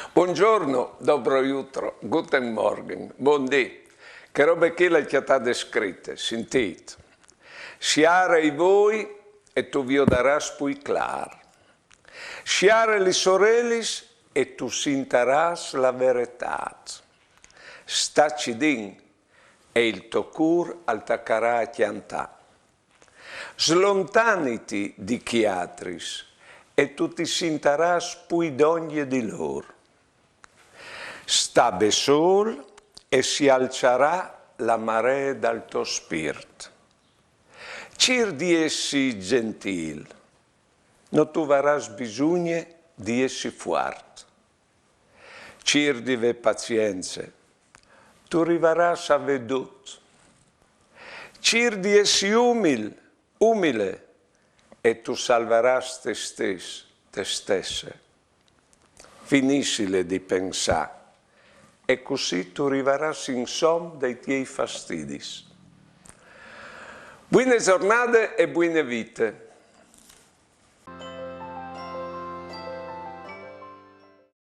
Buongiorno, dobro jutro, guten morgen, buondì. Che robe che le chiatate scritte, sentite. Sciare i voi e tu vi daras pui clar. Sciare li sorelis e tu sintaras la veritat. Staci din e il tuo cur altaccarà a chiantà. Slontaniti di chiatris e tu ti sintaras pui d'ogni di lor. Sta sol e si alzerà la marea dal tuo spirito. Cir di essi gentil, no tu varas bisogno di essi fuart. Cir di ve pazienze, tu rivaras a vedut. Cir di essi umile, e tu salveras te stesse. Finissile di pensare, e così tu rivaras in som dei tuoi fastidis. Buone giornate e buone vite.